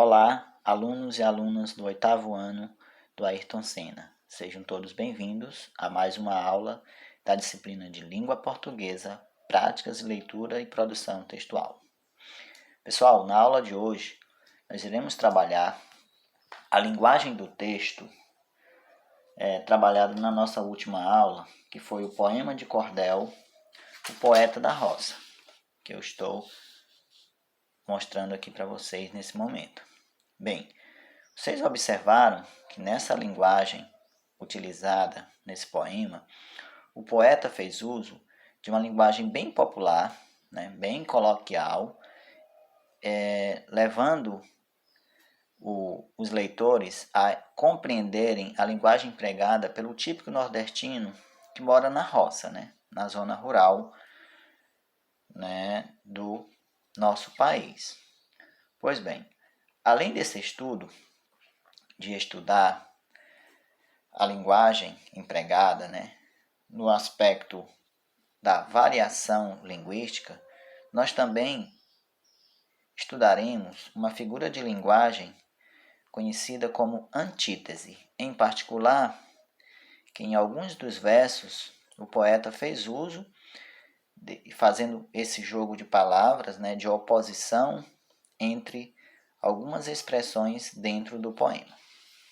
Olá, alunos e alunas do 8º ano do Ayrton Senna. Sejam todos bem-vindos a mais uma aula da disciplina de Língua Portuguesa, Práticas de Leitura e Produção Textual. Pessoal, na aula de hoje, nós iremos trabalhar a linguagem do texto trabalhado na nossa última aula, que foi o poema de cordel, O Poeta da Roça, que eu estou mostrando aqui para vocês nesse momento. Bem, vocês observaram que nessa linguagem utilizada nesse poema, o poeta fez uso de uma linguagem bem popular, bem coloquial, levando os leitores a compreenderem a linguagem empregada pelo típico nordestino que mora na roça, na zona rural do nosso país. Pois bem, além desse estudo, de estudar a linguagem empregada no aspecto da variação linguística, nós também estudaremos uma figura de linguagem conhecida como antítese. Em particular, que em alguns dos versos o poeta fez uso, fazendo esse jogo de palavras, de oposição entre algumas expressões dentro do poema.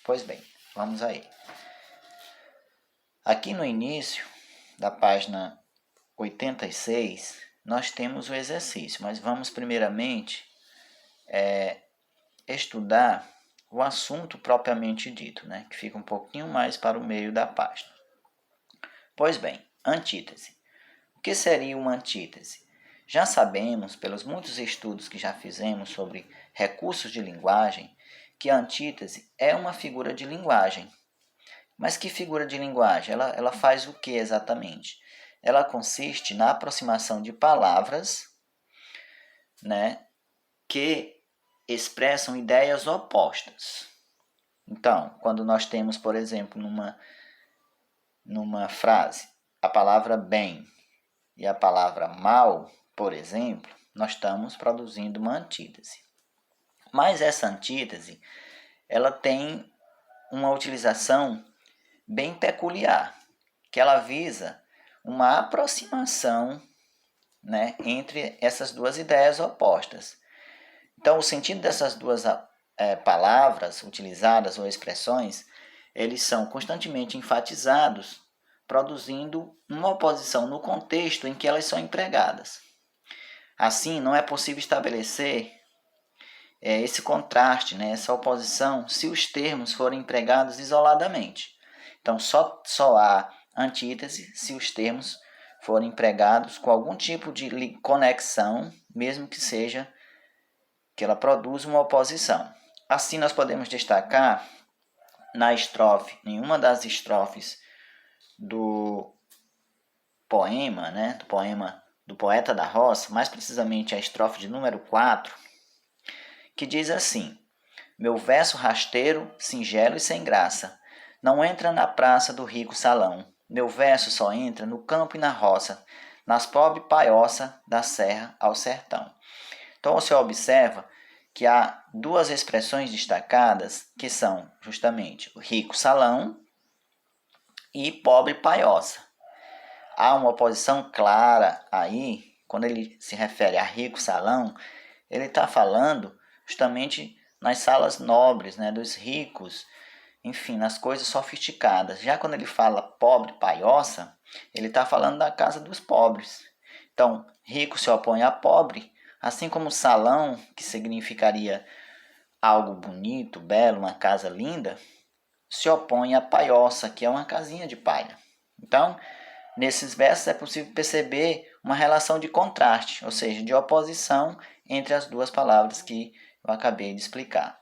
Pois bem, vamos aí. Aqui no início da página 86, nós temos o exercício, mas vamos primeiramente estudar o assunto propriamente dito, que fica um pouquinho mais para o meio da página. Pois bem, antítese. O que seria uma antítese? Já sabemos, pelos muitos estudos que já fizemos sobre recursos de linguagem, que a antítese é uma figura de linguagem. Mas que figura de linguagem? Ela faz o que exatamente? Ela consiste na aproximação de palavras que expressam ideias opostas. Então, quando nós temos, por exemplo, numa frase, a palavra bem e a palavra mal, por exemplo, nós estamos produzindo uma antítese. Mas essa antítese, ela tem uma utilização bem peculiar, que ela visa uma aproximação entre essas duas ideias opostas. Então, o sentido dessas duas palavras utilizadas ou expressões, eles são constantemente enfatizados, produzindo uma oposição no contexto em que elas são empregadas. Assim, não é possível estabelecer esse contraste, essa oposição, se os termos forem empregados isoladamente. Então, só há antítese se os termos forem empregados com algum tipo de conexão, mesmo que seja que ela produza uma oposição. Assim, nós podemos destacar em uma das estrofes do poema, do poema do Poeta da Roça, mais precisamente a estrofe de número 4, que diz assim: meu verso rasteiro, singelo e sem graça, não entra na praça do rico salão. Meu verso só entra no campo e na roça, nas pobres paioça da serra ao sertão. Então você observa que há duas expressões destacadas, que são justamente o rico salão e pobre paioça. Há uma oposição clara aí, quando ele se refere a rico salão, ele está falando justamente nas salas nobres, dos ricos, enfim, nas coisas sofisticadas. Já quando ele fala pobre paioça, ele está falando da casa dos pobres. Então, rico se opõe a pobre, assim como salão, que significaria algo bonito, belo, uma casa linda, se opõe a paioça, que é uma casinha de palha. Então, nesses versos é possível perceber uma relação de contraste, ou seja, de oposição entre as duas palavras que eu acabei de explicar.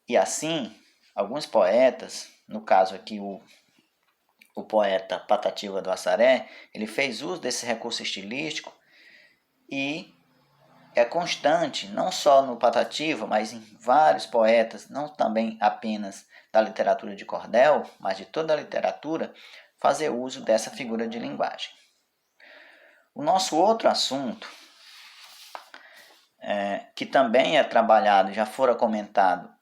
E assim, alguns poetas, no caso aqui o poeta Patativa do Assaré, ele fez uso desse recurso estilístico e é constante, não só no Patativa, mas em vários poetas, não também apenas da literatura de cordel, mas de toda a literatura, fazer uso dessa figura de linguagem. O nosso outro assunto que também é trabalhado, já fora comentado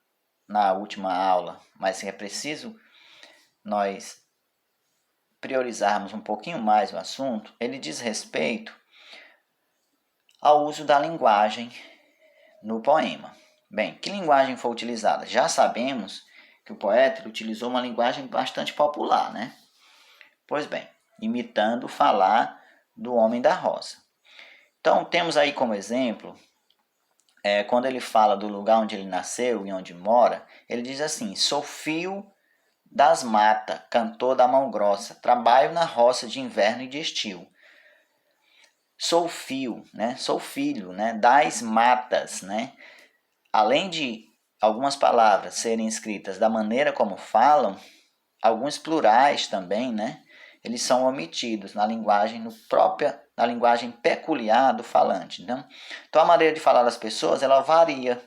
na última aula, mas é preciso nós priorizarmos um pouquinho mais o assunto, ele diz respeito ao uso da linguagem no poema. Bem, que linguagem foi utilizada? Já sabemos que o poeta utilizou uma linguagem bastante popular, né? Pois bem, imitando o falar do homem da roça. Então, temos aí como exemplo, quando ele fala do lugar onde ele nasceu e onde mora, ele diz assim: sou filho das matas, cantor da mão grossa, trabalho na roça de inverno e de estio. Sou filho, né? Sou filho, né? Das matas, né? Além de algumas palavras serem escritas da maneira como falam, alguns plurais também, né? Eles são omitidos na linguagem na linguagem peculiar do falante. Então a maneira de falar das pessoas ela varia.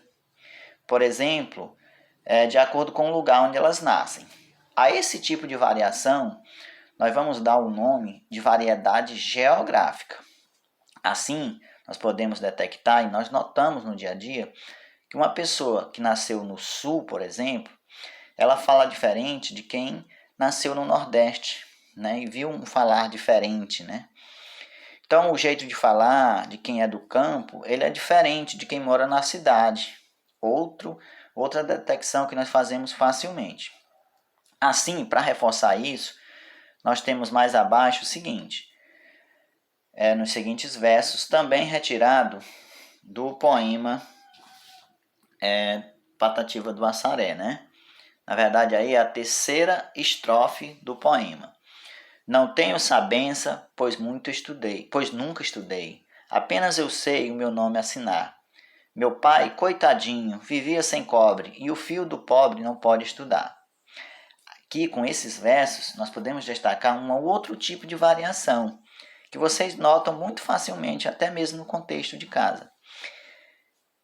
Por exemplo, de acordo com o lugar onde elas nascem. A esse tipo de variação, nós vamos dar o nome de variedade geográfica. Assim, nós podemos detectar e nós notamos no dia a dia que uma pessoa que nasceu no sul, por exemplo, ela fala diferente de quem nasceu no Nordeste, né? E viu um falar diferente, né? Então, o jeito de falar de quem é do campo, ele é diferente de quem mora na cidade. Outra detecção que nós fazemos facilmente. Assim, para reforçar isso, nós temos mais abaixo o seguinte, nos seguintes versos, também retirado do poema Patativa do Assaré, né? Na verdade, aí é a terceira estrofe do poema. Não tenho sabença, pois nunca estudei. Apenas eu sei o meu nome assinar. Meu pai, coitadinho, vivia sem cobre, e o filho do pobre não pode estudar. Aqui, com esses versos, nós podemos destacar um outro tipo de variação, que vocês notam muito facilmente, até mesmo no contexto de casa.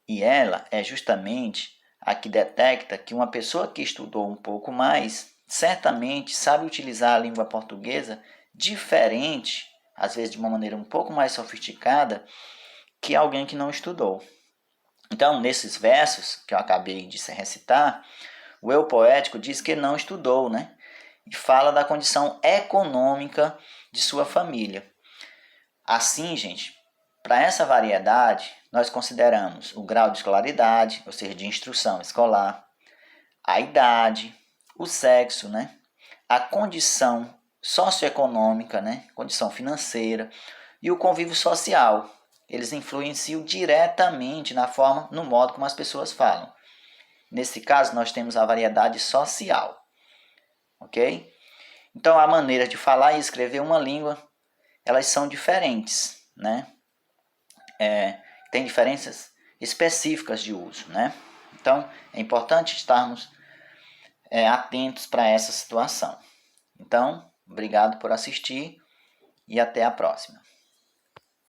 E ela é justamente a que detecta que uma pessoa que estudou um pouco mais, certamente sabe utilizar a língua portuguesa diferente, às vezes de uma maneira um pouco mais sofisticada, que alguém que não estudou. Então, nesses versos que eu acabei de recitar, o eu poético diz que não estudou, né? E fala da condição econômica de sua família. Assim, gente, para essa variedade, nós consideramos o grau de escolaridade, ou seja, de instrução escolar, a idade, o sexo, né? A condição socioeconômica, né? Condição financeira e o convívio social. Eles influenciam diretamente no modo como as pessoas falam. Nesse caso, nós temos a variedade social, ok? Então, a maneira de falar e escrever uma língua, elas são diferentes, né? Tem diferenças específicas de uso, né? Então, é importante estarmos atentos para essa situação. Então, obrigado por assistir e até a próxima.